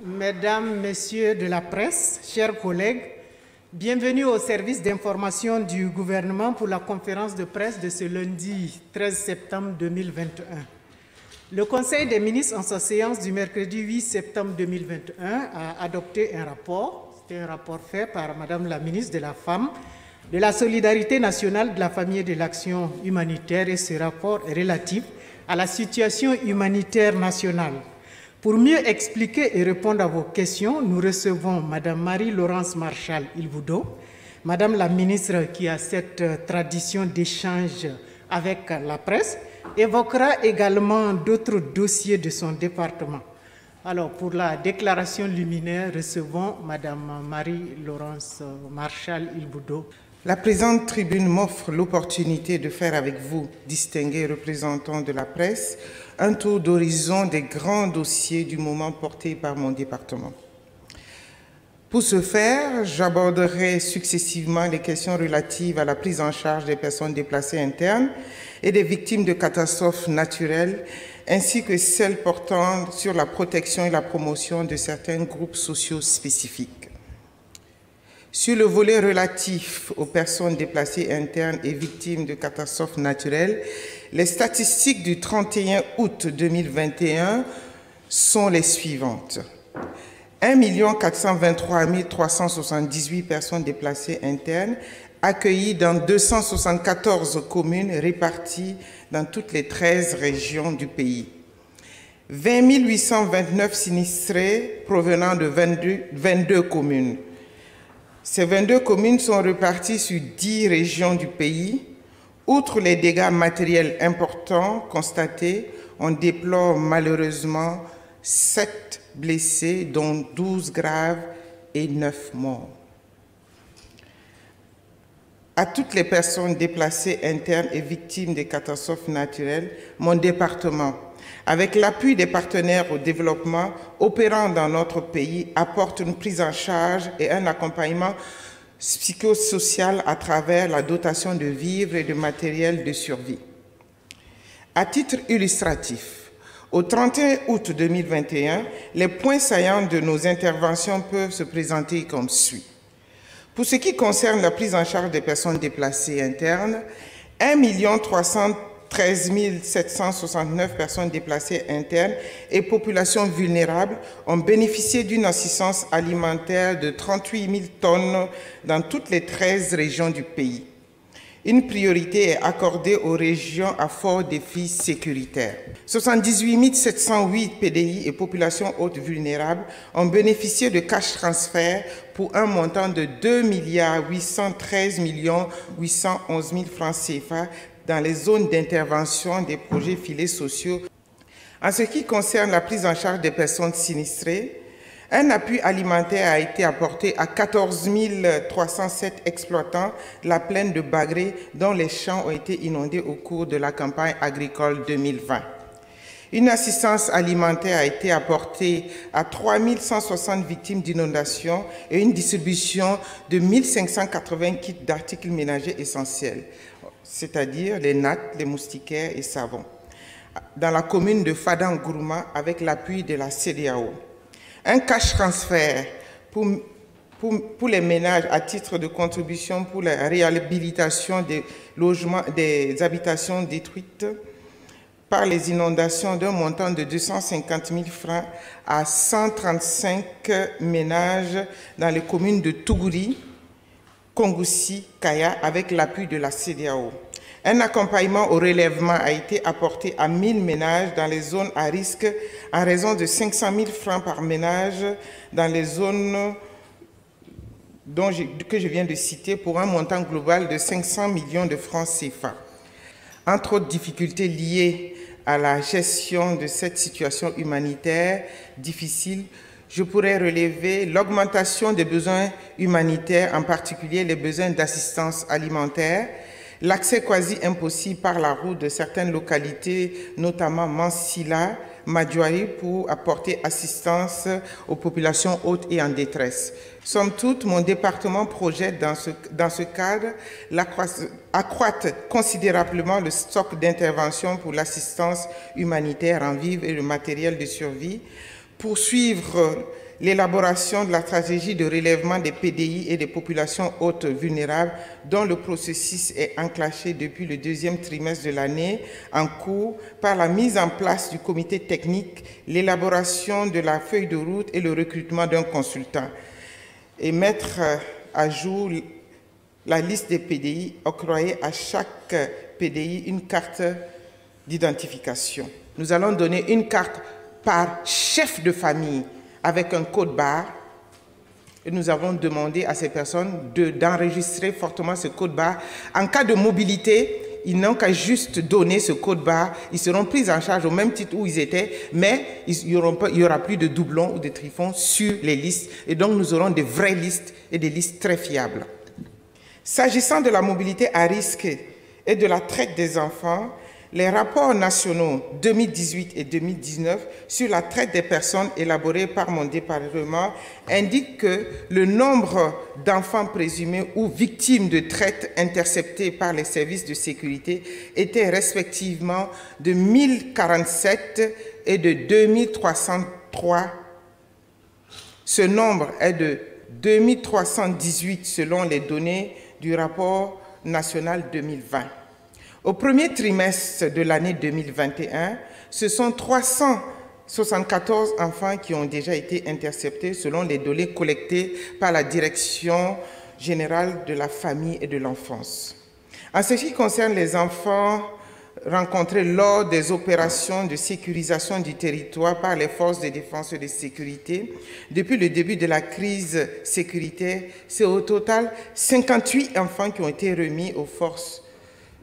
Mesdames, Messieurs de la presse, chers collègues, bienvenue au service d'information du gouvernement pour la conférence de presse de ce lundi 13 septembre 2021. Le Conseil des ministres, en sa séance du mercredi 8 septembre 2021, a adopté un rapport. C'était un rapport fait par Madame la ministre de la Femme, de la Solidarité nationale, de la Famille et de l'Action humanitaire, et ce rapport est relatif à la situation humanitaire nationale. Pour mieux expliquer et répondre à vos questions, nous recevons Madame Marie-Laurence Marchal-Ilboudo, Madame la ministre qui a cette tradition d'échange avec la presse, évoquera également d'autres dossiers de son département. Alors, pour la déclaration liminaire, recevons Madame Marie-Laurence Marchal-Ilboudo. La présente tribune m'offre l'opportunité de faire avec vous, distingués représentants de la presse, un tour d'horizon des grands dossiers du moment portés par mon département. Pour ce faire, j'aborderai successivement les questions relatives à la prise en charge des personnes déplacées internes et des victimes de catastrophes naturelles, ainsi que celles portant sur la protection et la promotion de certains groupes sociaux spécifiques. Sur le volet relatif aux personnes déplacées internes et victimes de catastrophes naturelles, les statistiques du 31 août 2021 sont les suivantes. 1 423 378 personnes déplacées internes accueillies dans 274 communes réparties dans toutes les 13 régions du pays. 20 829 sinistrés provenant de 22 communes. Ces 22 communes sont réparties sur 10 régions du pays. Outre les dégâts matériels importants constatés, on déplore malheureusement 7 blessés, dont 12 graves et 9 morts. À toutes les personnes déplacées internes et victimes des catastrophes naturelles, mon département, avec l'appui des partenaires au développement opérant dans notre pays, apporte une prise en charge et un accompagnement psychosocial à travers la dotation de vivres et de matériel de survie. À titre illustratif, au 31 août 2021, les points saillants de nos interventions peuvent se présenter comme suit. Pour ce qui concerne la prise en charge des personnes déplacées internes, 1 313 769 personnes déplacées internes et populations vulnérables ont bénéficié d'une assistance alimentaire de 38 000 tonnes dans toutes les 13 régions du pays. Une priorité est accordée aux régions à fort défi sécuritaire. 78 708 PDI et populations hautes vulnérables ont bénéficié de cash transfert pour un montant de 2 813 811 000 francs CFA dans les zones d'intervention des projets filets sociaux. En ce qui concerne la prise en charge des personnes sinistrées, un appui alimentaire a été apporté à 14 307 exploitants de la plaine de Bagré dont les champs ont été inondés au cours de la campagne agricole 2020. Une assistance alimentaire a été apportée à 3 160 victimes d'inondations et une distribution de 1 580 kits d'articles ménagers essentiels, c'est-à-dire les nattes, les moustiquaires et savons, dans la commune de Fadang-Gourma avec l'appui de la CEDEAO. Un cash transfert pour les ménages à titre de contribution pour la réhabilitation des logements, des habitations détruites par les inondations d'un montant de 250 000 francs à 135 ménages dans les communes de Tougouri, Kongoussi, Kaya avec l'appui de la CEDEAO. Un accompagnement au relèvement a été apporté à 1 000 ménages dans les zones à risque en raison de 500 000 francs par ménage dans les zones que je viens de citer pour un montant global de 500 millions de francs CFA. Entre autres difficultés liées à la gestion de cette situation humanitaire difficile, je pourrais relever l'augmentation des besoins humanitaires, en particulier les besoins d'assistance alimentaire, l'accès quasi impossible par la route de certaines localités, notamment Mansilla, Madjouari, pour apporter assistance aux populations hautes et en détresse. Somme toute, mon département projette dans ce cadre accroître considérablement le stock d'intervention pour l'assistance humanitaire en vivres et le matériel de survie, poursuivre l'élaboration de la stratégie de relèvement des PDI et des populations hautes vulnérables dont le processus est enclenché depuis le deuxième trimestre de l'année en cours par la mise en place du comité technique, l'élaboration de la feuille de route et le recrutement d'un consultant et mettre à jour la liste des PDI, octroyer à chaque PDI une carte d'identification. Nous allons donner une carte par chef de famille avec un code barre et nous avons demandé à ces personnes d'enregistrer fortement ce code barre. En cas de mobilité, ils n'ont qu'à juste donner ce code barre, ils seront pris en charge au même titre où ils étaient, mais il n'y aura plus de doublons ou de trifons sur les listes et donc nous aurons des vraies listes et des listes très fiables. S'agissant de la mobilité à risque et de la traite des enfants, les rapports nationaux 2018 et 2019 sur la traite des personnes élaborés par mon département indiquent que le nombre d'enfants présumés ou victimes de traite interceptés par les services de sécurité était respectivement de 1047 et de 2303. Ce nombre est de 2318 selon les données du rapport national 2020. Au premier trimestre de l'année 2021, ce sont 374 enfants qui ont déjà été interceptés selon les données collectées par la Direction générale de la famille et de l'enfance. En ce qui concerne les enfants rencontrés lors des opérations de sécurisation du territoire par les forces de défense et de sécurité, depuis le début de la crise sécuritaire, c'est au total 58 enfants qui ont été remis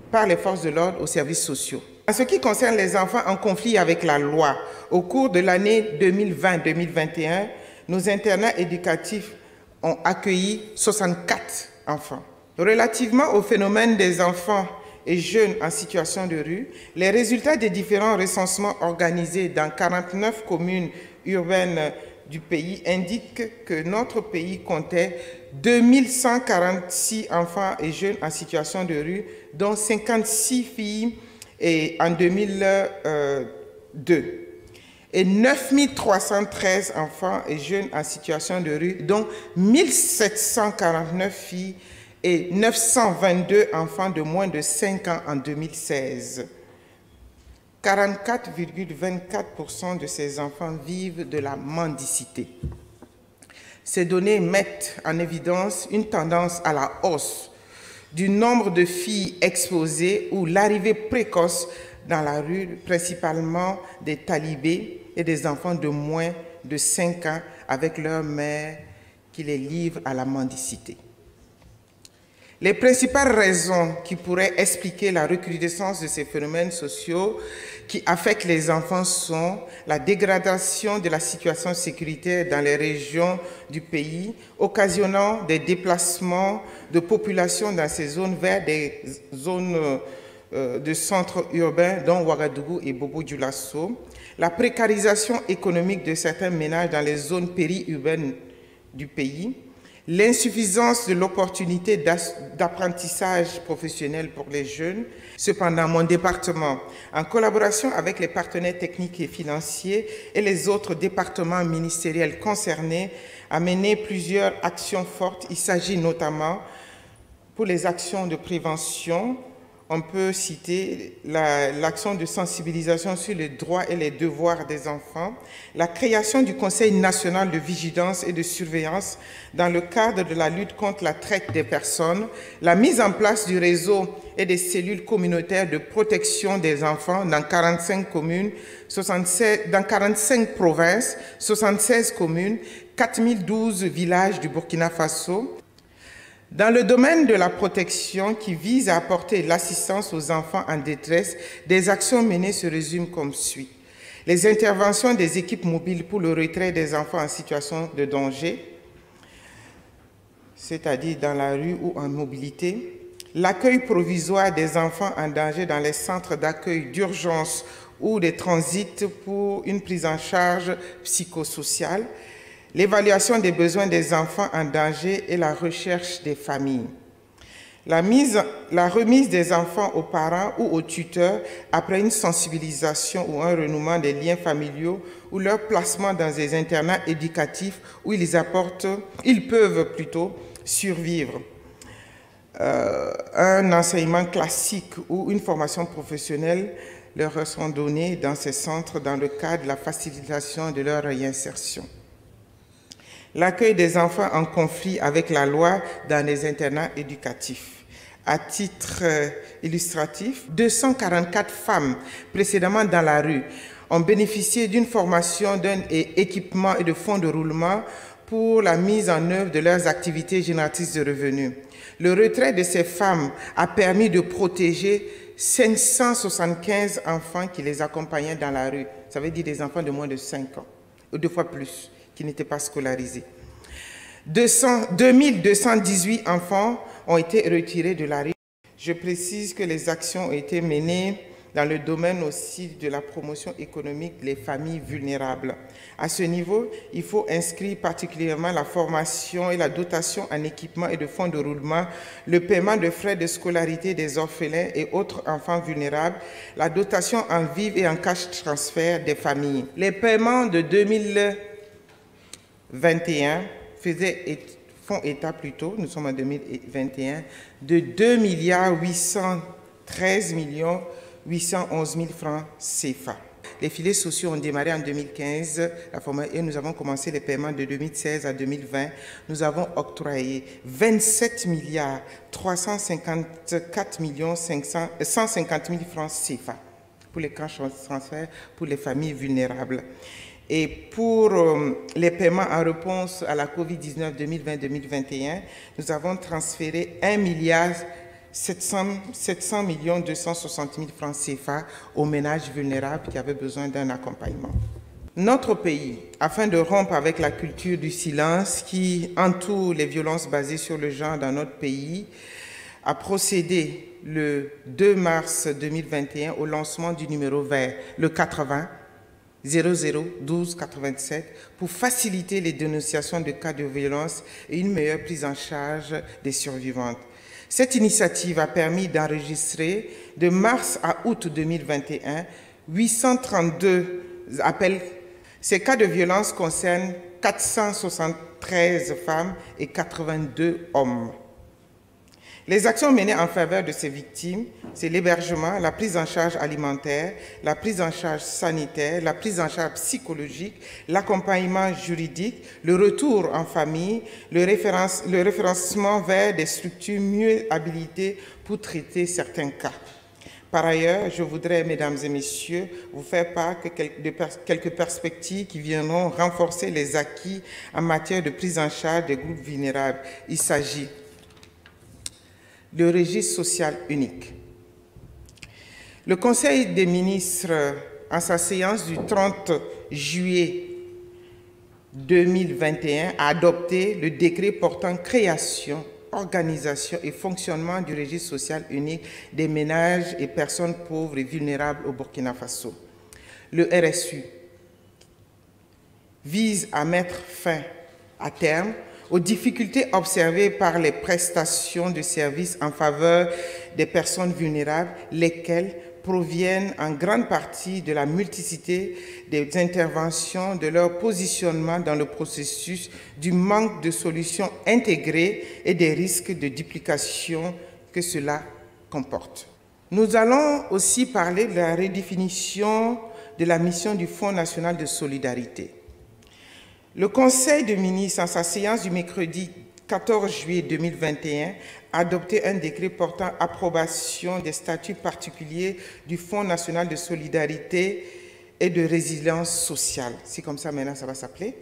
par les forces de l'ordre aux services sociaux. En ce qui concerne les enfants en conflit avec la loi, au cours de l'année 2020-2021, nos internats éducatifs ont accueilli 64 enfants. Relativement au phénomène des enfants et jeunes en situation de rue, les résultats des différents recensements organisés dans 49 communes urbaines du pays indiquent que notre pays comptait 2146 enfants et jeunes en situation de rue, dont 56 filles en 2002, et 9313 enfants et jeunes en situation de rue, dont 1749 filles et 922 enfants de moins de 5 ans en 2016. 44,24% de ces enfants vivent de la mendicité. Ces données mettent en évidence une tendance à la hausse du nombre de filles exposées ou l'arrivée précoce dans la rue, principalement des talibés et des enfants de moins de 5 ans avec leur mère qui les livrent à la mendicité. Les principales raisons qui pourraient expliquer la recrudescence de ces phénomènes sociaux qui affectent les enfants sont la dégradation de la situation sécuritaire dans les régions du pays, occasionnant des déplacements de population dans ces zones vers des zones de centres urbains, dont Ouagadougou et Bobo-Dioulasso, la précarisation économique de certains ménages dans les zones périurbaines du pays, l'insuffisance de l'opportunité d'apprentissage professionnel pour les jeunes. Cependant, mon département, en collaboration avec les partenaires techniques et financiers et les autres départements ministériels concernés, a mené plusieurs actions fortes. Il s'agit notamment, pour les actions de prévention, on peut citer l'action de sensibilisation sur les droits et les devoirs des enfants, la création du Conseil national de vigilance et de surveillance dans le cadre de la lutte contre la traite des personnes, la mise en place du réseau et des cellules communautaires de protection des enfants dans 45 communes, dans 45 provinces, 76 communes, 4012 villages du Burkina Faso. Dans le domaine de la protection qui vise à apporter l'assistance aux enfants en détresse, des actions menées se résument comme suit. les interventions des équipes mobiles pour le retrait des enfants en situation de danger, c'est-à-dire dans la rue ou en mobilité, l'accueil provisoire des enfants en danger dans les centres d'accueil d'urgence ou des transits pour une prise en charge psychosociale, l'évaluation des besoins des enfants en danger et la recherche des familles. La remise des enfants aux parents ou aux tuteurs après une sensibilisation ou un renouement des liens familiaux ou leur placement dans des internats éducatifs où ils peuvent survivre. Un enseignement classique ou une formation professionnelle leur sont donnés dans ces centres dans le cadre de la facilitation de leur réinsertion. L'accueil des enfants en conflit avec la loi dans les internats éducatifs. À titre illustratif, 244 femmes précédemment dans la rue ont bénéficié d'une formation, d'un équipement et de fonds de roulement pour la mise en œuvre de leurs activités génératrices de revenus. Le retrait de ces femmes a permis de protéger 575 enfants qui les accompagnaient dans la rue. Ça veut dire des enfants de moins de 5 ans, ou 2 fois plus, qui n'étaient pas scolarisés. 2218 enfants ont été retirés de la rue. Je précise que les actions ont été menées dans le domaine aussi de la promotion économique des familles vulnérables. À ce niveau, il faut inscrire particulièrement la formation et la dotation en équipement et de fonds de roulement, le paiement de frais de scolarité des orphelins et autres enfants vulnérables, la dotation en vivres et en cash transfert des familles. Les paiements de 2021 font état nous sommes en 2021, de 2 813 811 000 francs CFA. Les filets sociaux ont démarré en 2015 et nous avons commencé les paiements de 2016 à 2020. Nous avons octroyé 27 354 150 000 francs CFA pour les cash transferts pour les familles vulnérables. Et pour les paiements en réponse à la COVID-19 2020-2021, nous avons transféré 700 260 000 francs CFA aux ménages vulnérables qui avaient besoin d'un accompagnement. Notre pays, afin de rompre avec la culture du silence qui entoure les violences basées sur le genre dans notre pays, a procédé le 2 mars 2021 au lancement du numéro vert, le 80 00 12 87, pour faciliter les dénonciations de cas de violence et une meilleure prise en charge des survivantes. Cette initiative a permis d'enregistrer de mars à août 2021 832 appels. Ces cas de violence concernent 473 femmes et 82 hommes. Les actions menées en faveur de ces victimes, c'est l'hébergement, la prise en charge alimentaire, la prise en charge sanitaire, la prise en charge psychologique, l'accompagnement juridique, le retour en famille, le référencement vers des structures mieux habilitées pour traiter certains cas. Par ailleurs, je voudrais, mesdames et messieurs, vous faire part de quelques perspectives qui viendront renforcer les acquis en matière de prise en charge des groupes vulnérables. Il s'agit le registre social unique. Le Conseil des ministres, en sa séance du 30 juillet 2021, a adopté le décret portant création, organisation et fonctionnement du registre social unique des ménages et personnes pauvres et vulnérables au Burkina Faso. Le RSU vise à mettre fin à terme aux difficultés observées par les prestations de services en faveur des personnes vulnérables, lesquelles proviennent en grande partie de la multiplicité des interventions, de leur positionnement dans le processus, du manque de solutions intégrées et des risques de duplication que cela comporte. Nous allons aussi parler de la redéfinition de la mission du Fonds national de solidarité. Le Conseil des ministres, en sa séance du mercredi 14 juillet 2021, a adopté un décret portant approbation des statuts particuliers du Fonds national de solidarité et de résilience sociale. C'est comme ça maintenant ça va s'appeler.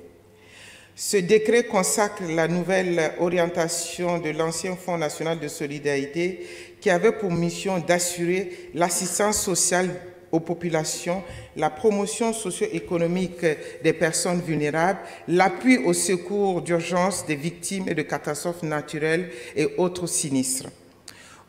Ce décret consacre la nouvelle orientation de l'ancien Fonds national de solidarité qui avait pour mission d'assurer l'assistance sociale aux populations, la promotion socio-économique des personnes vulnérables, l'appui au secours d'urgence des victimes de catastrophes naturelles et autres sinistres.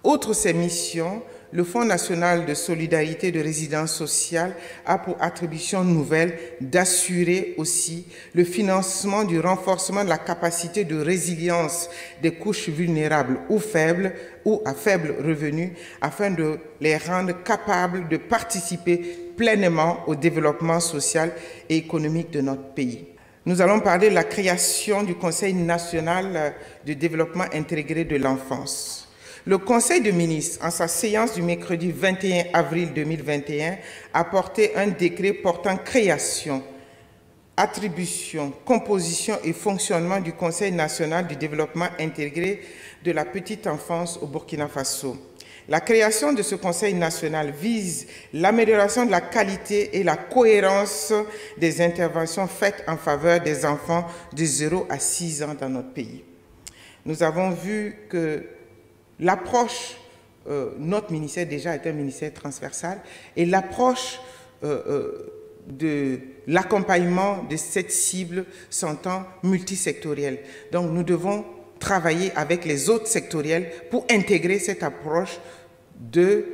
Outre ces missions, le Fonds national de solidarité de résidence sociale a pour attribution nouvelle d'assurer aussi le financement du renforcement de la capacité de résilience des couches vulnérables ou faibles ou à faible revenu afin de les rendre capables de participer pleinement au développement social et économique de notre pays. Nous allons parler de la création du Conseil national de développement intégré de l'enfance. Le Conseil des ministres, en sa séance du mercredi 21 avril 2021, a porté un décret portant création, attribution, composition et fonctionnement du Conseil national du développement intégré de la petite enfance au Burkina Faso. La création de ce Conseil national vise l'amélioration de la qualité et la cohérence des interventions faites en faveur des enfants de 0 à 6 ans dans notre pays. Nous avons vu que l'approche, notre ministère déjà est un ministère transversal, et l'approche de l'accompagnement de cette cible s'entend multisectorielle. Donc nous devons travailler avec les autres sectoriels pour intégrer cette approche de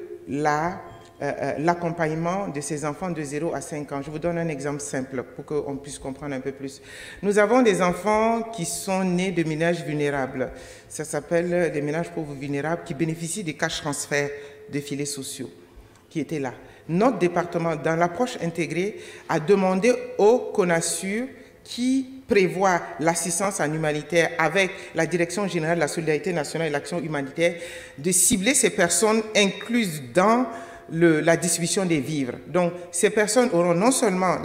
l'accompagnement de ces enfants de 0 à 5 ans. Je vous donne un exemple simple pour qu'on puisse comprendre un peu plus. Nous avons des enfants qui sont nés de ménages vulnérables. Ça s'appelle des ménages pauvres vulnérables qui bénéficient des cash transferts de filets sociaux qui étaient là. Notre département, dans l'approche intégrée, a demandé au CONASUR qui prévoit l'assistance en humanitaire avec la Direction générale de la solidarité nationale et l'action humanitaire, de cibler ces personnes incluses dans la distribution des vivres. Donc, ces personnes auront non seulement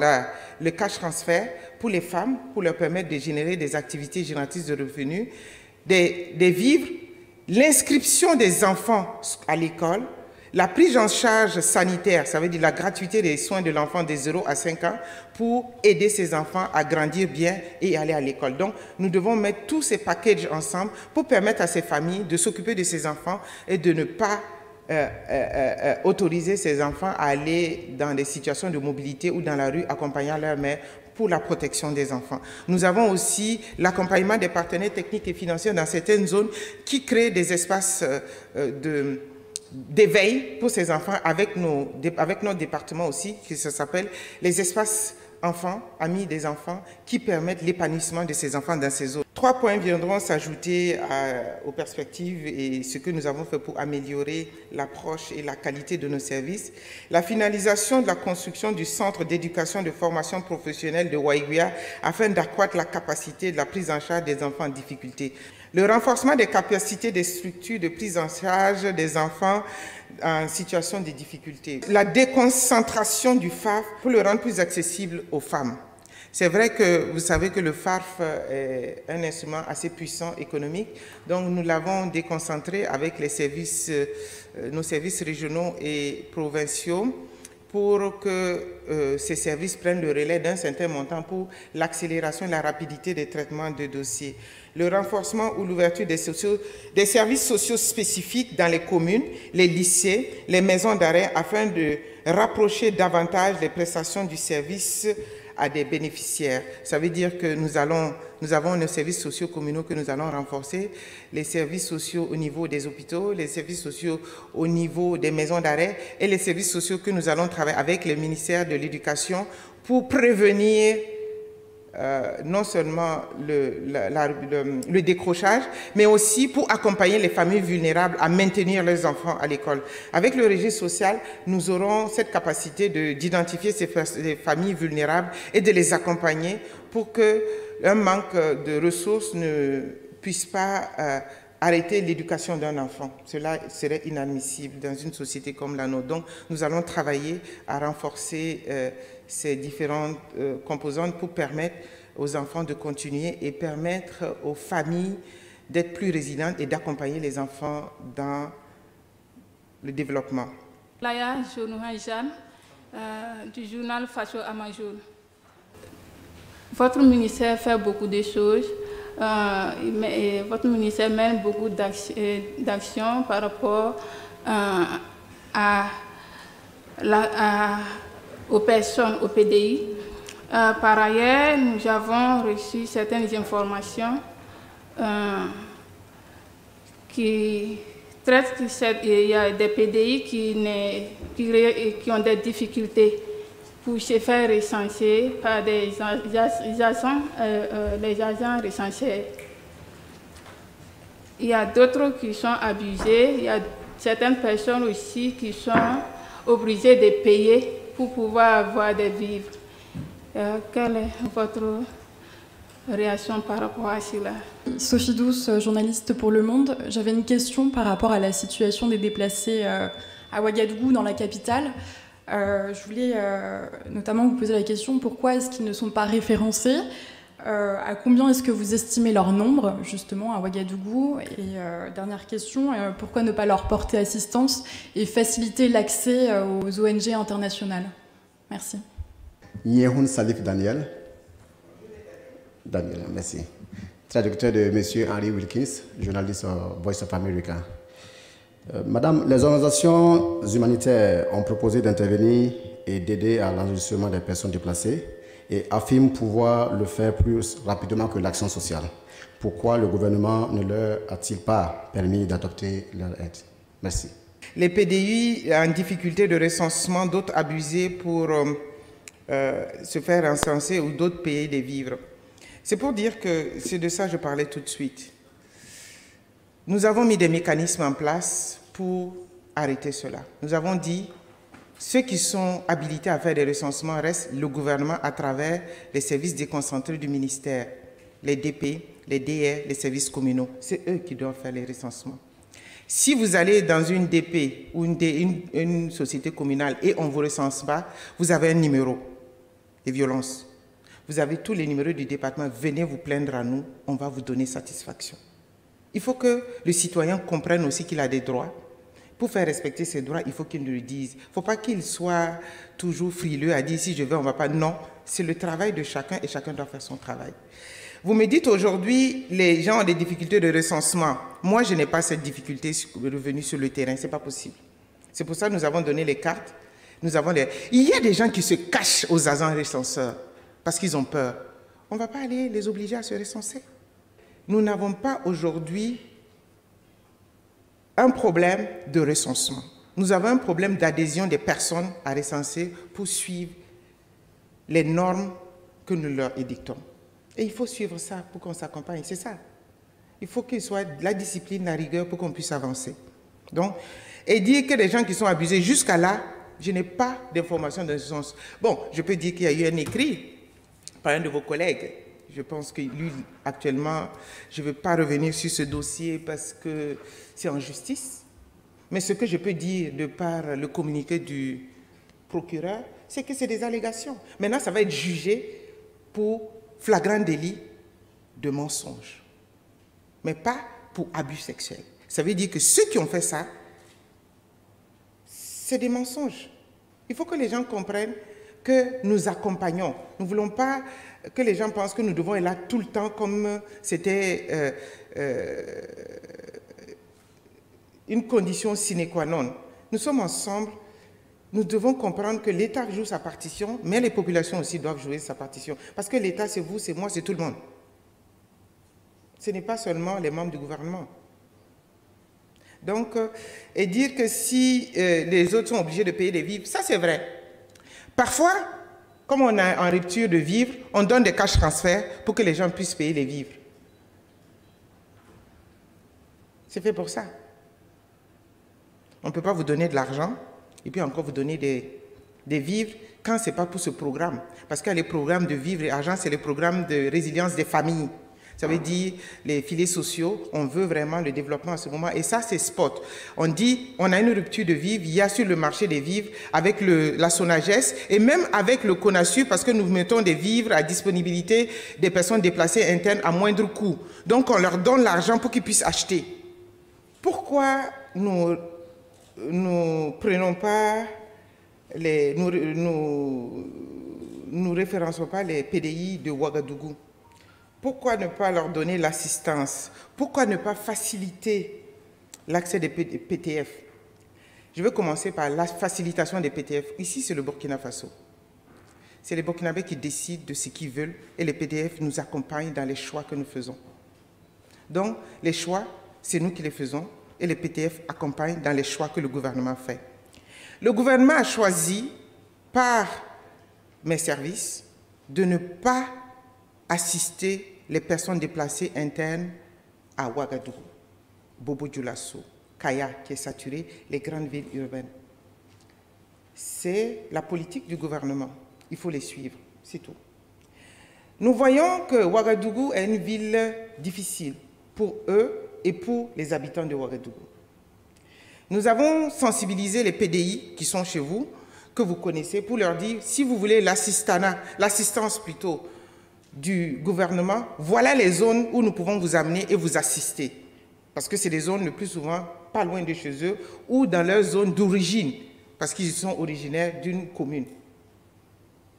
le cash transfert pour les femmes, pour leur permettre de générer des activités génératrices de revenus, des vivres, l'inscription des enfants à l'école, la prise en charge sanitaire, ça veut dire la gratuité des soins de l'enfant de 0 à 5 ans pour aider ces enfants à grandir bien et aller à l'école. Donc, nous devons mettre tous ces packages ensemble pour permettre à ces familles de s'occuper de ces enfants et de ne pas autoriser ces enfants à aller dans des situations de mobilité ou dans la rue accompagnant leur mère pour la protection des enfants. Nous avons aussi l'accompagnement des partenaires techniques et financiers dans certaines zones qui créent des espaces d'éveil pour ces enfants avec notre département aussi, qui s'appelle les espaces enfants, amis des enfants, qui permettent l'épanouissement de ces enfants dans ces zones. 3 points viendront s'ajouter aux perspectives et ce que nous avons fait pour améliorer l'approche et la qualité de nos services. La finalisation de la construction du centre d'éducation et de formation professionnelle de Waiguia afin d'accroître la capacité de la prise en charge des enfants en difficulté. Le renforcement des capacités des structures de prise en charge des enfants en situation de difficulté. La déconcentration du FAF pour le rendre plus accessible aux femmes. C'est vrai que vous savez que le FAF est un instrument assez puissant économique, donc nous l'avons déconcentré avec les services, nos services régionaux et provinciaux pour que ces services prennent le relais d'un certain montant pour l'accélération et la rapidité des traitements de dossiers. Le renforcement ou l'ouverture des services sociaux spécifiques dans les communes, les lycées, les maisons d'arrêt, afin de rapprocher davantage les prestations du service à des bénéficiaires. Ça veut dire que nous avons nos services sociaux communaux que nous allons renforcer, les services sociaux au niveau des hôpitaux, les services sociaux au niveau des maisons d'arrêt et les services sociaux que nous allons travailler avec le ministère de l'Éducation pour prévenir non seulement le décrochage, mais aussi pour accompagner les familles vulnérables à maintenir leurs enfants à l'école. Avec le registre social, nous aurons cette capacité d'identifier ces familles vulnérables et de les accompagner pour qu'un manque de ressources ne puisse pas arrêter l'éducation d'un enfant. Cela serait inadmissible dans une société comme la nôtre. Donc, nous allons travailler à renforcer ces différentes composantes pour permettre aux enfants de continuer et permettre aux familles d'être plus résilientes et d'accompagner les enfants dans le développement. Laya Jonouhajan, du journal Facho Amajoul. Votre ministère fait beaucoup de choses. Votre ministère mène beaucoup d'actions par rapport à aux personnes au PDI. Par ailleurs, nous avons reçu certaines informations qui traitent qu'il y a des PDI qui ont des difficultés pour se faire recenser par les agents recenseurs. Il y a d'autres qui sont abusés, il y a certaines personnes aussi qui sont obligées de payer pour pouvoir avoir des vivres. Quelle est votre réaction par rapport à cela? Sophie Douce, journaliste pour Le Monde. J'avais une question par rapport à la situation des déplacés à Ouagadougou, dans la capitale. Je voulais notamment vous poser la question, pourquoi est-ce qu'ils ne sont pas référencés? À combien est-ce que vous estimez leur nombre, justement, à Ouagadougou? Et dernière question, pourquoi ne pas leur porter assistance et faciliter l'accès aux ONG internationales? Merci. Nyehun Salif Daniel. Daniel, merci. Traducteur de M. Henry Wilkins, journaliste au Voice of America. Madame, les organisations humanitaires ont proposé d'intervenir et d'aider à l'enregistrement des personnes déplacées et affirment pouvoir le faire plus rapidement que l'action sociale. Pourquoi le gouvernement ne leur a-t-il pas permis d'adopter leur aide? Merci. Les PDI en difficulté de recensement, d'autres abusés pour se faire recenser ou d'autres payer des vivres. C'est pour dire que c'est de ça que je parlais tout de suite. Nous avons mis des mécanismes en place pour arrêter cela. Nous avons dit, ceux qui sont habilités à faire des recensements restent le gouvernement à travers les services déconcentrés du ministère, les DP, les DR, les services communaux. C'est eux qui doivent faire les recensements. Si vous allez dans une DP ou une société communale et on ne vous recense pas, vous avez un numéro de violence. Vous avez tous les numéros du département. Venez vous plaindre à nous, on va vous donner satisfaction. Il faut que le citoyen comprenne aussi qu'il a des droits. Pour faire respecter ses droits, il faut qu'il nous le dise. Il ne faut pas qu'il soit toujours frileux à dire si je veux, on ne va pas. Non, c'est le travail de chacun et chacun doit faire son travail. Vous me dites aujourd'hui, les gens ont des difficultés de recensement. Moi, je n'ai pas cette difficulté revenue sur le terrain, ce n'est pas possible. C'est pour ça que nous avons donné les cartes. Il y a des gens qui se cachent aux agents recenseurs parce qu'ils ont peur. On ne va pas aller les obliger à se recenser. Nous n'avons pas aujourd'hui un problème de recensement. Nous avons un problème d'adhésion des personnes à recenser pour suivre les normes que nous leur édictons. Et il faut suivre ça pour qu'on s'accompagne, c'est ça. Il faut qu'il soit de la discipline, la rigueur pour qu'on puisse avancer. Donc, et dire que les gens qui sont abusés, jusqu'à là, je n'ai pas d'informations dans ce sens. Bon, je peux dire qu'il y a eu un écrit par un de vos collègues. Je pense que lui, actuellement, je ne veux pas revenir sur ce dossier parce que c'est en justice. Mais ce que je peux dire de par le communiqué du procureur, c'est que c'est des allégations. Maintenant, ça va être jugé pour flagrant délit de mensonge, mais pas pour abus sexuel. Ça veut dire que ceux qui ont fait ça, c'est des mensonges. Il faut que les gens comprennent que nous accompagnons. Nous ne voulons pas que les gens pensent que nous devons être là tout le temps comme c'était une condition sine qua non. Nous sommes ensemble. Nous devons comprendre que l'État joue sa partition, mais les populations aussi doivent jouer sa partition. Parce que l'État, c'est vous, c'est moi, c'est tout le monde. Ce n'est pas seulement les membres du gouvernement. Donc, et dire que si les autres sont obligés de payer des vivres, ça c'est vrai. Parfois, comme on est en rupture de vivres, on donne des cash transferts pour que les gens puissent payer les vivres. C'est fait pour ça. On ne peut pas vous donner de l'argent et puis encore vous donner des vivres quand ce n'est pas pour ce programme. Parce qu'il y a les programmes de vivres et argent, c'est les programmes de résilience des familles. Ça veut dire les filets sociaux, on veut vraiment le développement à ce moment. Et ça, c'est spot. On dit, on a une rupture de vivres, il y a sur le marché des vivres avec la SONAGES et même avec le CONASU parce que nous mettons des vivres à disponibilité des personnes déplacées internes à moindre coût. Donc, on leur donne l'argent pour qu'ils puissent acheter. Pourquoi nous prenons pas nous référençons pas les PDI de Ouagadougou? Pourquoi ne pas leur donner l'assistance? Pourquoi ne pas faciliter l'accès des PTF? Je vais commencer par la facilitation des PDF. Ici, c'est le Burkina Faso. C'est les Burkinabés qui décident de ce qu'ils veulent et les PDF nous accompagnent dans les choix que nous faisons. Donc, les choix, c'est nous qui les faisons et les PDF accompagnent dans les choix que le gouvernement fait. Le gouvernement a choisi, par mes services, de ne pas assister les personnes déplacées internes à Ouagadougou, Bobo-Dioulasso, Kaya, qui est saturé, les grandes villes urbaines. C'est la politique du gouvernement. Il faut les suivre, c'est tout. Nous voyons que Ouagadougou est une ville difficile pour eux et pour les habitants de Ouagadougou. Nous avons sensibilisé les PDI qui sont chez vous, que vous connaissez, pour leur dire, si vous voulez l'assistance plutôt du gouvernement, voilà les zones où nous pouvons vous amener et vous assister. Parce que c'est des zones le plus souvent pas loin de chez eux ou dans leur zone d'origine, parce qu'ils sont originaires d'une commune.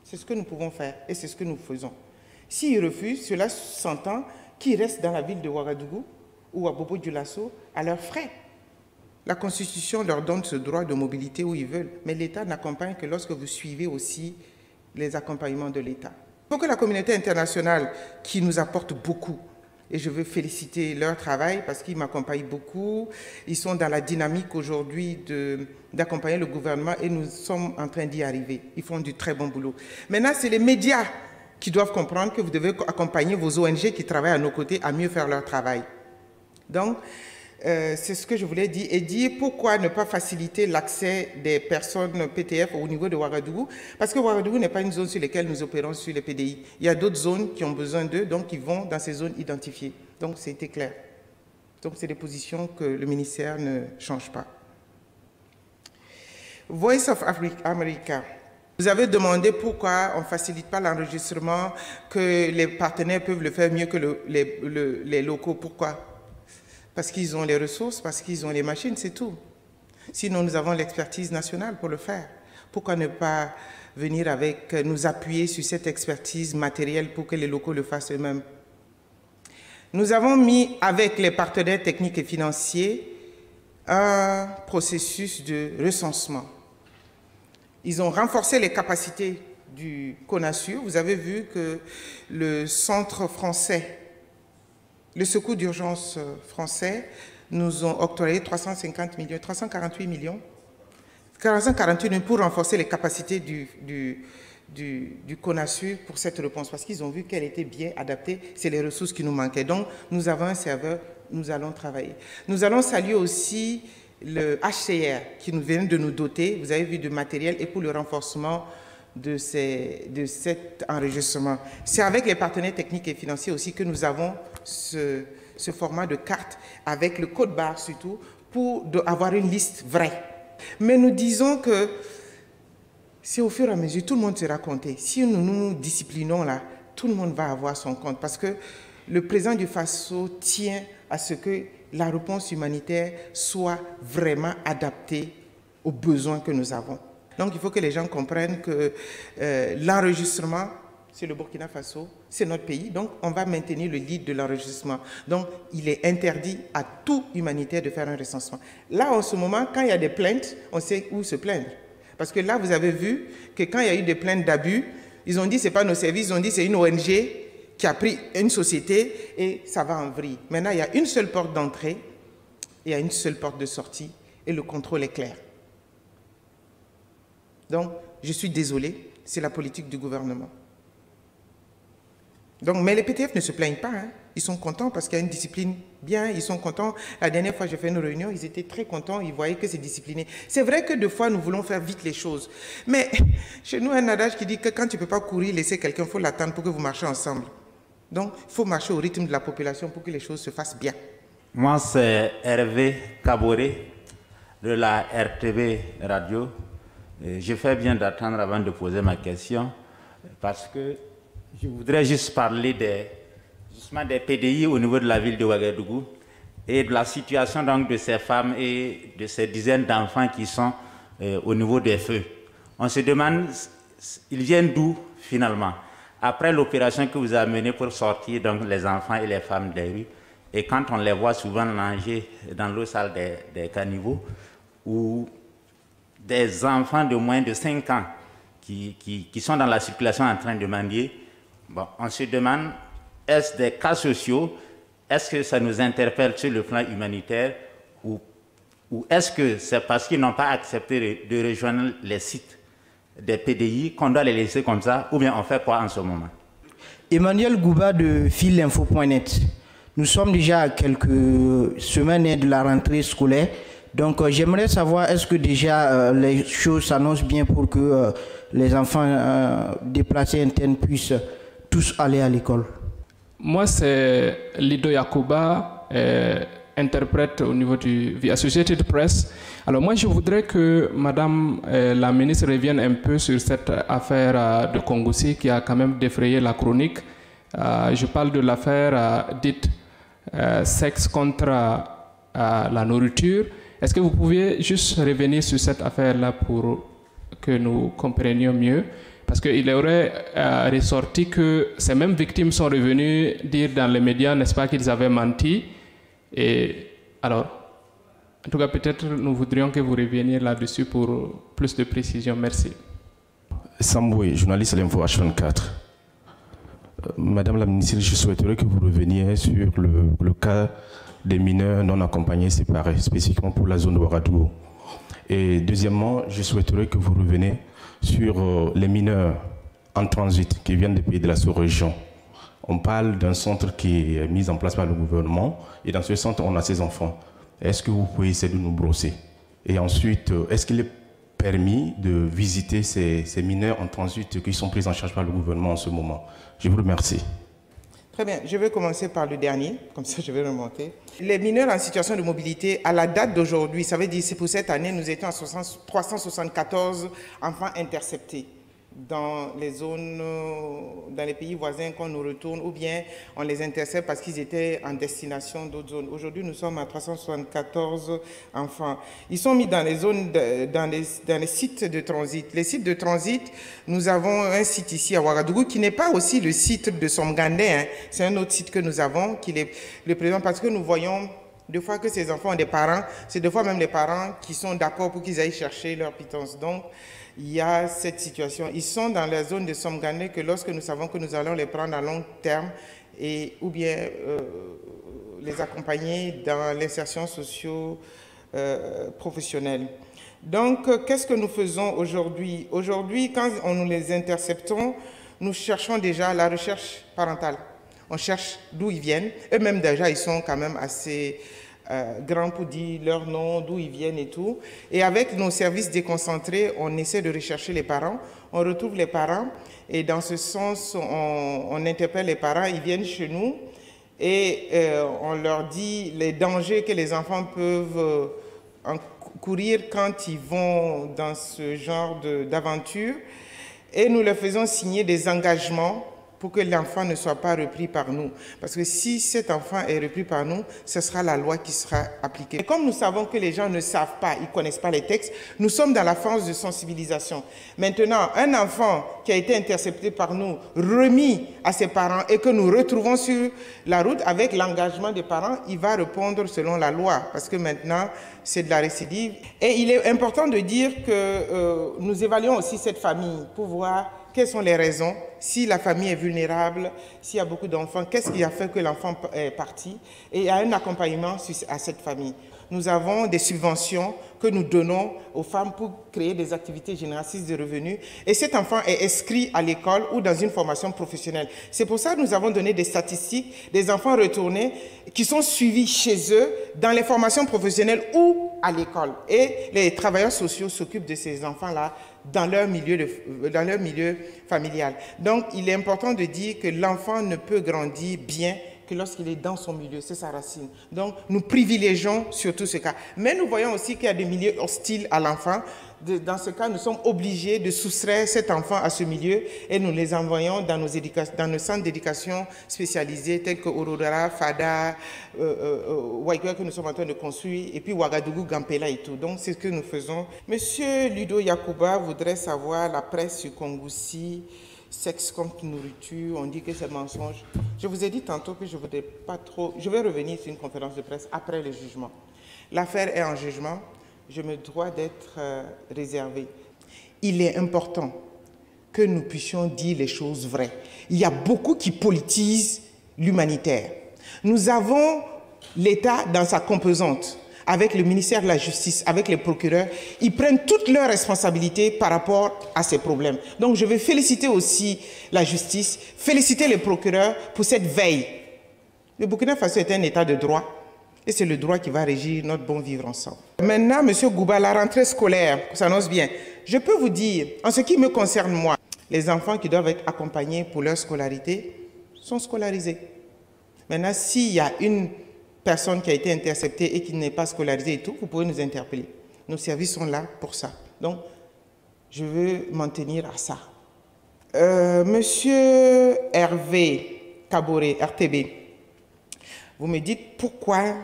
C'est ce que nous pouvons faire et c'est ce que nous faisons. S'ils refusent, cela s'entend qu'ils restent dans la ville de Ouagadougou ou à Bobo-Dioulasso à leurs frais. La Constitution leur donne ce droit de mobilité où ils veulent, mais l'État n'accompagne que lorsque vous suivez aussi les accompagnements de l'État. Il faut que la communauté internationale, qui nous apporte beaucoup, et je veux féliciter leur travail parce qu'ils m'accompagnent beaucoup, ils sont dans la dynamique aujourd'hui d'accompagner le gouvernement et nous sommes en train d'y arriver. Ils font du très bon boulot. Maintenant, c'est les médias qui doivent comprendre que vous devez accompagner vos ONG qui travaillent à nos côtés à mieux faire leur travail. Donc, c'est ce que je voulais dire et dire pourquoi ne pas faciliter l'accès des personnes PTF au niveau de Ouagadougou, parce que Ouagadougou n'est pas une zone sur laquelle nous opérons sur les PDI. Il y a d'autres zones qui ont besoin d'eux, donc ils vont dans ces zones identifiées. Donc c'était clair. Donc c'est des positions que le ministère ne change pas. Voice of America. Vous avez demandé pourquoi on ne facilite pas l'enregistrement, que les partenaires peuvent le faire mieux que les locaux. Pourquoi? Parce qu'ils ont les ressources, parce qu'ils ont les machines, c'est tout. Sinon, nous avons l'expertise nationale pour le faire. Pourquoi ne pas venir nous appuyer sur cette expertise matérielle pour que les locaux le fassent eux-mêmes? Nous avons mis avec les partenaires techniques et financiers un processus de recensement. Ils ont renforcé les capacités du CONASUR. Vous avez vu que le centre français, le secours d'urgence français, nous ont octroyé 348 millions pour renforcer les capacités du CONASUR pour cette réponse, parce qu'ils ont vu qu'elle était bien adaptée, c'est les ressources qui nous manquaient. Donc, nous avons un serveur, nous allons travailler. Nous allons saluer aussi le HCR qui nous vient de nous doter, vous avez vu, de matériel et pour le renforcement de cet enregistrement. C'est avec les partenaires techniques et financiers aussi que nous avons ce format de carte avec le code barre surtout pour avoir une liste vraie. Mais nous disons que c'est au fur et à mesure, tout le monde sera compté. Si nous nous disciplinons là, tout le monde va avoir son compte parce que le président du Faso tient à ce que la réponse humanitaire soit vraiment adaptée aux besoins que nous avons. Donc, il faut que les gens comprennent que l'enregistrement, c'est le Burkina Faso, c'est notre pays. Donc, on va maintenir le lead de l'enregistrement. Donc, il est interdit à tout humanitaire de faire un recensement. Là, en ce moment, quand il y a des plaintes, on sait où se plaindre. Parce que là, vous avez vu que quand il y a eu des plaintes d'abus, ils ont dit que ce n'est pas nos services, ils ont dit que c'est une ONG qui a pris une société et ça va en vrille. Maintenant, il y a une seule porte d'entrée, il y a une seule porte de sortie et le contrôle est clair. Donc, je suis désolé, c'est la politique du gouvernement. Donc, mais les PTF ne se plaignent pas, hein. Ils sont contents parce qu'il y a une discipline bien, ils sont contents. La dernière fois, j'ai fait une réunion, ils étaient très contents, ils voyaient que c'est discipliné. C'est vrai que des fois, nous voulons faire vite les choses. Mais chez nous, un adage qui dit que quand tu ne peux pas courir, laisser quelqu'un, il faut l'attendre pour que vous marchiez ensemble. Donc, il faut marcher au rythme de la population pour que les choses se fassent bien. Moi, c'est Hervé Caboré de la RTV Radio. Je fais bien d'attendre avant de poser ma question parce que je voudrais juste parler justement des PDI au niveau de la ville de Ouagadougou et de la situation donc de ces femmes et de ces dizaines d'enfants qui sont au niveau des feux. On se demande, ils viennent d'où finalement? Après l'opération que vous avez menée pour sortir donc les enfants et les femmes des rues, et quand on les voit souvent nager dans l'eau sale des caniveaux, ou des enfants de moins de 5 ans qui sont dans la circulation en train de mendier. Bon, on se demande, est-ce des cas sociaux? Est-ce que ça nous interpelle sur le plan humanitaire ou est-ce que c'est parce qu'ils n'ont pas accepté de rejoindre les sites des PDI qu'on doit les laisser comme ça, ou bien on fait quoi en ce moment? Emmanuel Gouba de filinfo.net. Nous sommes déjà à quelques semaines de la rentrée scolaire. Donc j'aimerais savoir, est-ce que déjà les choses s'annoncent bien pour que les enfants déplacés internes puissent tous aller à l'école? Moi, c'est Lido Yakuba, interprète au niveau du Associated Press. Alors moi, je voudrais que Madame la ministre revienne un peu sur cette affaire de Kongoussi qui a quand même défrayé la chronique. Je parle de l'affaire dite sexe contre la nourriture. Est-ce que vous pouviez juste revenir sur cette affaire-là pour que nous comprenions mieux? Parce qu'il aurait ressorti que ces mêmes victimes sont revenues dire dans les médias, n'est-ce pas, qu'ils avaient menti. Et alors, en tout cas, peut-être nous voudrions que vous reveniez là-dessus pour plus de précision. Merci. Samboué, journaliste à l'Info H24. Madame la ministre, je souhaiterais que vous reveniez sur le cas des mineurs non accompagnés séparés, spécifiquement pour la zone de Ouagadougou. Et deuxièmement, je souhaiterais que vous reveniez sur les mineurs en transit qui viennent des pays de la sous-région. On parle d'un centre qui est mis en place par le gouvernement et dans ce centre, on a ces enfants. Est-ce que vous pouvez essayer de nous brosser? Et ensuite, est-ce qu'il est permis de visiter ces mineurs en transit qui sont pris en charge par le gouvernement en ce moment? Je vous remercie. Très bien, je vais commencer par le dernier, comme ça je vais remonter. Les mineurs en situation de mobilité, à la date d'aujourd'hui, ça veut dire que pour cette année, nous étions à 374 enfants interceptés dans les zones, dans les pays voisins qu'on nous retourne, ou bien on les intercepte parce qu'ils étaient en destination d'autres zones. Aujourd'hui, nous sommes à 374 enfants. Ils sont mis dans les zones, dans les sites de transit. Les sites de transit, nous avons un site ici à Ouagadougou qui n'est pas aussi le site de Somgandé, hein. C'est un autre site que nous avons qui est le présent parce que nous voyons des fois que ces enfants ont des parents, c'est des fois même les parents qui sont d'accord pour qu'ils aillent chercher leur pitance. Donc, il y a cette situation. Ils sont dans la zone de Somgandé que lorsque nous savons que nous allons les prendre à long terme ou bien les accompagner dans l'insertion socio-professionnelle. Donc, qu'est-ce que nous faisons aujourd'hui? Aujourd'hui, quand nous les interceptons, nous cherchons déjà la recherche parentale. On cherche d'où ils viennent. Eux-mêmes, déjà, ils sont quand même assez grands pour dire leur nom, d'où ils viennent et tout. Et avec nos services déconcentrés, on essaie de rechercher les parents. On retrouve les parents et dans ce sens, on interpelle les parents. Ils viennent chez nous et on leur dit les dangers que les enfants peuvent courir quand ils vont dans ce genre d'aventure. Et nous leur faisons signer des engagements pour que l'enfant ne soit pas repris par nous. Parce que si cet enfant est repris par nous, ce sera la loi qui sera appliquée. Et comme nous savons que les gens ne savent pas, ils ne connaissent pas les textes, nous sommes dans la phase de sensibilisation. Maintenant, un enfant qui a été intercepté par nous, remis à ses parents et que nous retrouvons sur la route avec l'engagement des parents, il va répondre selon la loi. Parce que maintenant, c'est de la récidive. Et il est important de dire que nous évaluons aussi cette famille pour voir quelles sont les raisons, si la famille est vulnérable, s'il y a beaucoup d'enfants, qu'est-ce qui a fait que l'enfant est parti, et il y a un accompagnement à cette famille. Nous avons des subventions que nous donnons aux femmes pour créer des activités génératrices de revenus, et cet enfant est inscrit à l'école ou dans une formation professionnelle. C'est pour ça que nous avons donné des statistiques des enfants retournés qui sont suivis chez eux dans les formations professionnelles ou à l'école. Et les travailleurs sociaux s'occupent de ces enfants-là dans leur milieu familial. Donc, il est important de dire que l'enfant ne peut grandir bien que lorsqu'il est dans son milieu, c'est sa racine. Donc, nous privilégions surtout ce cas. Mais nous voyons aussi qu'il y a des milieux hostiles à l'enfant. Dans ce cas, nous sommes obligés de soustraire cet enfant à ce milieu et nous les envoyons dans nos centres d'éducation spécialisés tels que Aurora, Fada, Waïkouya que nous sommes en train de construire, et puis Ouagadougou, Gampela et tout. Donc, c'est ce que nous faisons. Monsieur Ludo Yakuba voudrait savoir la presse sur Kongoussi, sexe contre nourriture, on dit que c'est mensonge. Je vous ai dit tantôt que je ne voudrais pas trop... Je vais revenir sur une conférence de presse après le jugement. L'affaire est en jugement. je me dois d'être réservé. Il est important que nous puissions dire les choses vraies. Il y a beaucoup qui politisent l'humanitaire. Nous avons l'État dans sa composante, avec le ministère de la Justice, avec les procureurs. Ils prennent toutes leurs responsabilités par rapport à ces problèmes. Donc je veux féliciter aussi la justice, féliciter les procureurs pour cette veille. Le Burkina Faso est un État de droit et c'est le droit qui va régir notre bon vivre ensemble. Maintenant, M. Gouba, la rentrée scolaire s'annonce bien. Je peux vous dire, en ce qui me concerne moi, les enfants qui doivent être accompagnés pour leur scolarité sont scolarisés. Maintenant, s'il y a une personne qui a été interceptée et qui n'est pas scolarisée et tout, vous pouvez nous interpeller. Nos services sont là pour ça. Donc, je veux m'en tenir à ça. Monsieur Hervé Kaboré, RTB, vous me dites pourquoi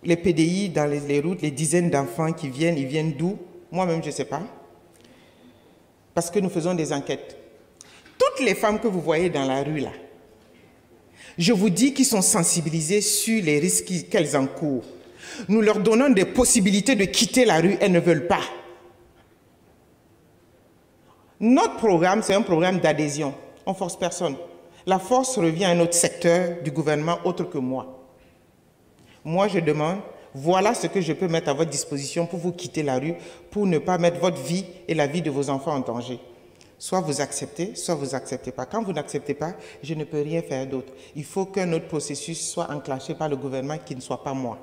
les PDI dans les routes, les dizaines d'enfants qui viennent, ils viennent d'où? Moi-même, je ne sais pas. Parce que nous faisons des enquêtes. Toutes les femmes que vous voyez dans la rue, là, je vous dis qu'ils sont sensibilisés sur les risques qu'elles encourent. Nous leur donnons des possibilités de quitter la rue, elles ne veulent pas. Notre programme, c'est un programme d'adhésion. On ne force personne. La force revient à un autre secteur du gouvernement autre que moi. Moi, je demande, voilà ce que je peux mettre à votre disposition pour vous quitter la rue, pour ne pas mettre votre vie et la vie de vos enfants en danger. Soit vous acceptez, soit vous n'acceptez pas. Quand vous n'acceptez pas, je ne peux rien faire d'autre. Il faut qu'un autre processus soit enclenché par le gouvernement qui ne soit pas moi.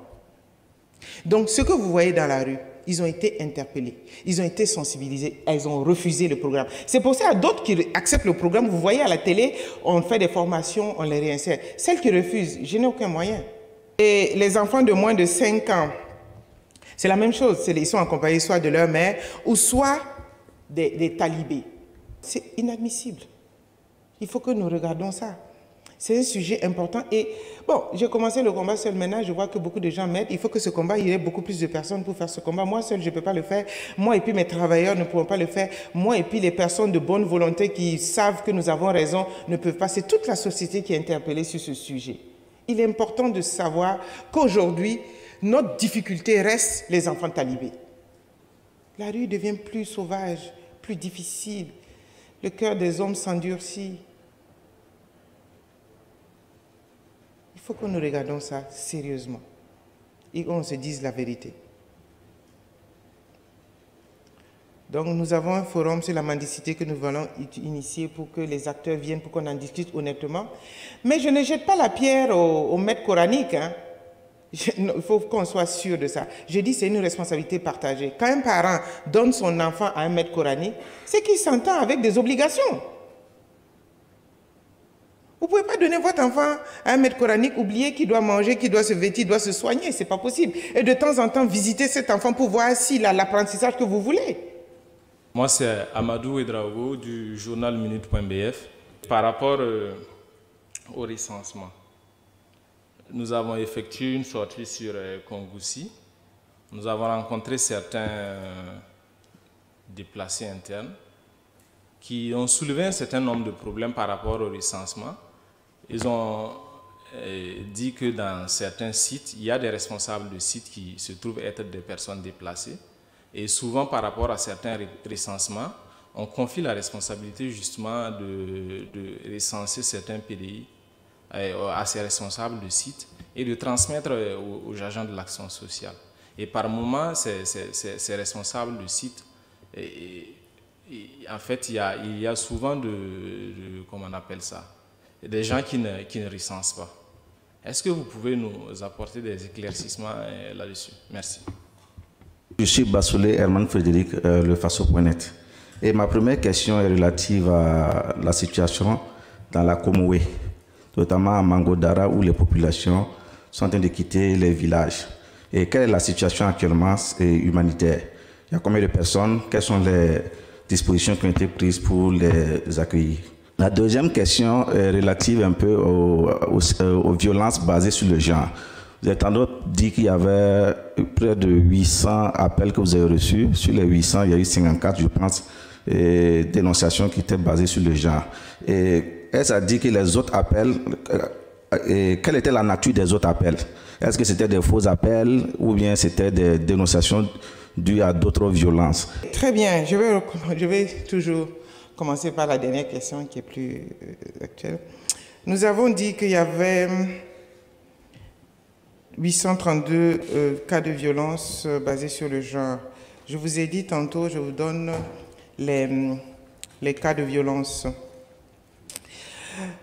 Donc, ce que vous voyez dans la rue, ils ont été interpellés, ils ont été sensibilisés, elles ont refusé le programme. C'est pour ça qu'il y a d'autres qui acceptent le programme. Vous voyez à la télé, on fait des formations, on les réinsère. Celles qui refusent, je n'ai aucun moyen. Et les enfants de moins de 5 ans, c'est la même chose. Ils sont accompagnés soit de leur mère ou soit des talibés. C'est inadmissible. Il faut que nous regardions ça. C'est un sujet important. Et bon, j'ai commencé le combat seul. Maintenant, je vois que beaucoup de gens m'aident. Il faut que ce combat, il y ait beaucoup plus de personnes pour faire ce combat. Moi seul, je ne peux pas le faire. Moi et puis mes travailleurs ne pourront pas le faire. Moi et puis les personnes de bonne volonté qui savent que nous avons raison ne peuvent pas. C'est toute la société qui est interpellée sur ce sujet. Il est important de savoir qu'aujourd'hui, notre difficulté reste les enfants talibés. La rue devient plus sauvage, plus difficile. Le cœur des hommes s'endurcit. Il faut que nous regardions ça sérieusement et qu'on se dise la vérité. Donc nous avons un forum sur la mendicité que nous voulons initier pour que les acteurs viennent, pour qu'on en discute honnêtement. Mais je ne jette pas la pierre au maître coranique. Hein. Il faut qu'on soit sûr de ça. Je dis que c'est une responsabilité partagée. Quand un parent donne son enfant à un maître coranique, c'est qu'il s'entend avec des obligations. Vous ne pouvez pas donner votre enfant à un maître coranique, oublier qu'il doit manger, qu'il doit se vêtir, qu'il doit se soigner. Ce n'est pas possible. Et de temps en temps, visiter cet enfant pour voir s'il a l'apprentissage que vous voulez. Moi, c'est Amadou Edraogo du journal Minute.bf. Par rapport au recensement, nous avons effectué une sortie sur Kongoussi. Nous avons rencontré certains déplacés internes qui ont soulevé un certain nombre de problèmes par rapport au recensement. Ils ont dit que dans certains sites, il y a des responsables de sites qui se trouvent être des personnes déplacées. Et souvent, par rapport à certains recensements, on confie la responsabilité justement de recenser certains PDI à ces responsables de sites et de transmettre aux agents de l'action sociale. Et par moment, ces responsables de sites, en fait, il y a souvent comment on appelle ça, des gens qui ne recensent pas. Est-ce que vous pouvez nous apporter des éclaircissements là-dessus? Merci. Je suis Bassoulé Herman Frédéric, le Faso.net. Et ma première question est relative à la situation dans la Komoué, notamment à Mangodara, où les populations sont en train de quitter les villages. Et quelle est la situation actuellement humanitaire? Il y a combien de personnes? Quelles sont les dispositions qui ont été prises pour les accueillir? La deuxième question est relative un peu aux violences basées sur le genre. Vous avez tendance à dire qu'il y avait près de 800 appels que vous avez reçus. Sur les 800, il y a eu 54, je pense, dénonciations qui étaient basées sur le genre. Et est-ce à dire que les autres appels quelle était la nature des autres appels? Est-ce que c'était des faux appels ou bien c'était des dénonciations dues à d'autres violences? Très bien, je vais toujours commencer par la dernière question qui est plus actuelle. Nous avons dit qu'il y avait 832 cas de violence basés sur le genre. Je vous ai dit tantôt, je vous donne les cas de violence.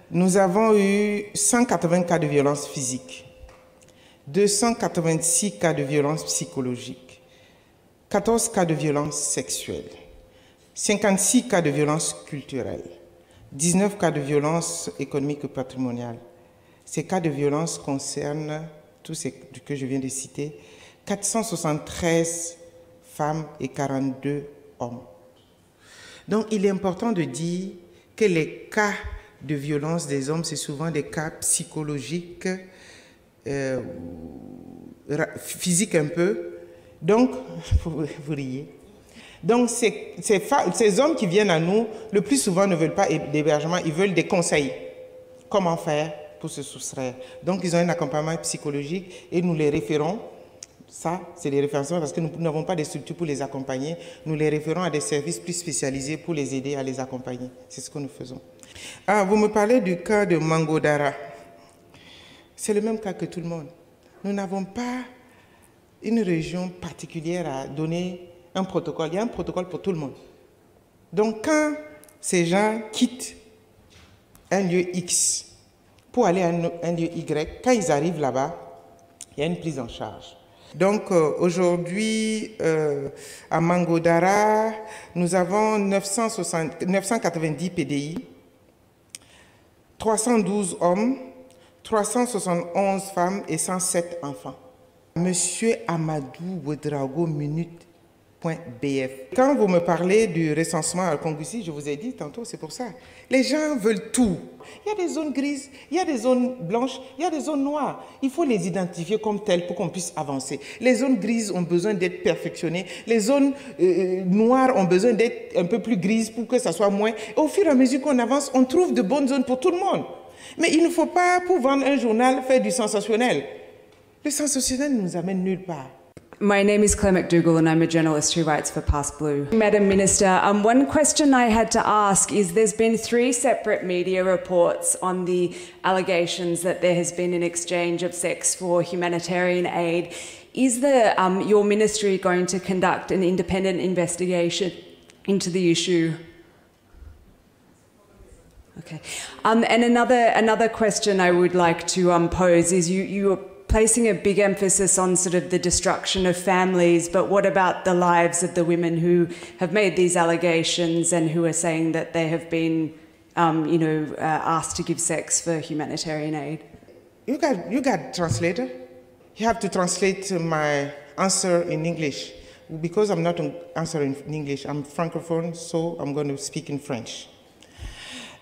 Nous avons eu 180 cas de violence physique, 286 cas de violence psychologique, 14 cas de violence sexuelle, 56 cas de violence culturelle, 19 cas de violence économique et patrimoniale. Ces cas de violence concernent, tous ces que je viens de citer, 473 femmes et 42 hommes. Donc, il est important de dire que les cas de violence des hommes, c'est souvent des cas psychologiques, physiques un peu. Donc, vous riez. Donc, ces hommes qui viennent à nous, le plus souvent ne veulent pas d'hébergement, ils veulent des conseils. Comment faire pour se soustraire? Donc, ils ont un accompagnement psychologique et nous les référons. Ça, c'est des référencements parce que nous n'avons pas de structure pour les accompagner. Nous les référons à des services plus spécialisés pour les aider à les accompagner. C'est ce que nous faisons. Ah, vous me parlez du cas de Mango Dara. C'est le même cas que tout le monde. Nous n'avons pas une région particulière à donner un protocole. Il y a un protocole pour tout le monde. Donc, quand ces gens quittent un lieu X pour aller à un lieu Y, quand ils arrivent là-bas, il y a une prise en charge. Donc, aujourd'hui, à Mango Dara, nous avons 990 PDI, 312 hommes, 371 femmes et 107 enfants. Monsieur Amadou Ouedraogo, minute.bf. Quand vous me parlez du recensement à Kongoussi, je vous ai dit tantôt, c'est pour ça. Les gens veulent tout. Il y a des zones grises, il y a des zones blanches, il y a des zones noires. Il faut les identifier comme telles pour qu'on puisse avancer. Les zones grises ont besoin d'être perfectionnées. Les zones noires ont besoin d'être un peu plus grises pour que ça soit moins. Et au fur et à mesure qu'on avance, on trouve de bonnes zones pour tout le monde. Mais il ne faut pas, pour vendre un journal, faire du sensationnel. Le sensationnel ne nous amène nulle part. My name is Claire McDougall and I'm a journalist who writes for Pass Blue. Madam Minister, one question I had to ask is there's been 3 separate media reports on the allegations that there has been an exchange of sex for humanitarian aid. Is your ministry going to conduct an independent investigation into the issue? Okay. And another question I would like to pose is you are placing a big emphasis on sort of the destruction of families, but what about the lives of the women who have made these allegations and who are saying that they have been, asked to give sex for humanitarian aid? You got a translator? You have to translate my answer in English. Because I'm not answering in English, I'm francophone, so I'm going to speak in French.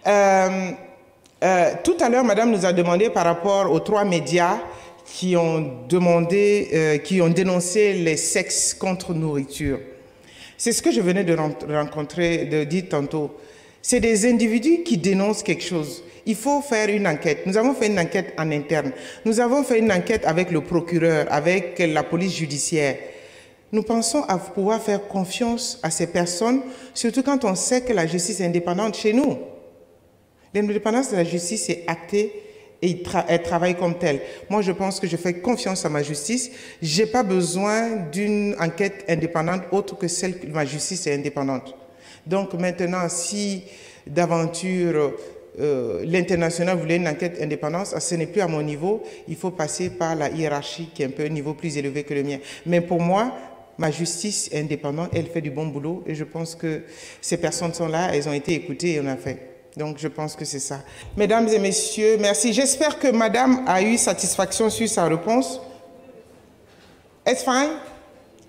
Tout à l'heure, Madame nous a demandé par rapport aux 3 médias qui ont dénoncé les sexes contre nourriture. C'est ce que je venais de dire tantôt. C'est des individus qui dénoncent quelque chose. Il faut faire une enquête. Nous avons fait une enquête en interne. Nous avons fait une enquête avec le procureur, avec la police judiciaire. Nous pensons à pouvoir faire confiance à ces personnes, surtout quand on sait que la justice est indépendante chez nous. L'indépendance de la justice est actée et elle travaille comme telle. Moi, je pense que je fais confiance à ma justice. Je n'ai pas besoin d'une enquête indépendante autre que celle que ma justice est indépendante. Donc maintenant, si d'aventure l'international voulait une enquête indépendante, ce n'est plus à mon niveau. Il faut passer par la hiérarchie qui est un peu un niveau plus élevé que le mien. Mais pour moi, ma justice est indépendante, elle fait du bon boulot et je pense que ces personnes sont là, elles ont été écoutées et on a fait. Donc, je pense que c'est ça. Mesdames et messieurs, merci. J'espère que Madame a eu satisfaction sur sa réponse. It's fine?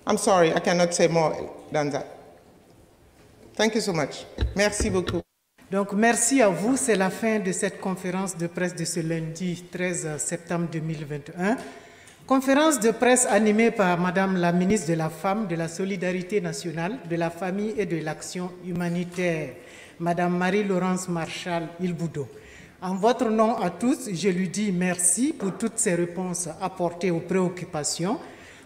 I'm sorry, I cannot say more than that. Thank you so much. Merci beaucoup. Donc, merci à vous. C'est la fin de cette conférence de presse de ce lundi 13 septembre 2021. Conférence de presse animée par Madame la ministre de la Femme, de la Solidarité nationale, de la Famille et de l'Action humanitaire, Madame Marie-Laurence Marchal-Ilboudo. En votre nom à tous, je lui dis merci pour toutes ces réponses apportées aux préoccupations.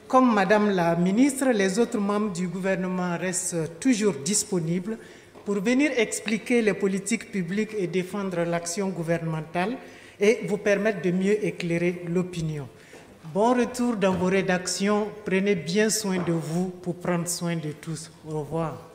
Comme Madame la ministre, les autres membres du gouvernement restent toujours disponibles pour venir expliquer les politiques publiques et défendre l'action gouvernementale et vous permettre de mieux éclairer l'opinion. Bon retour dans vos rédactions. Prenez bien soin de vous pour prendre soin de tous. Au revoir.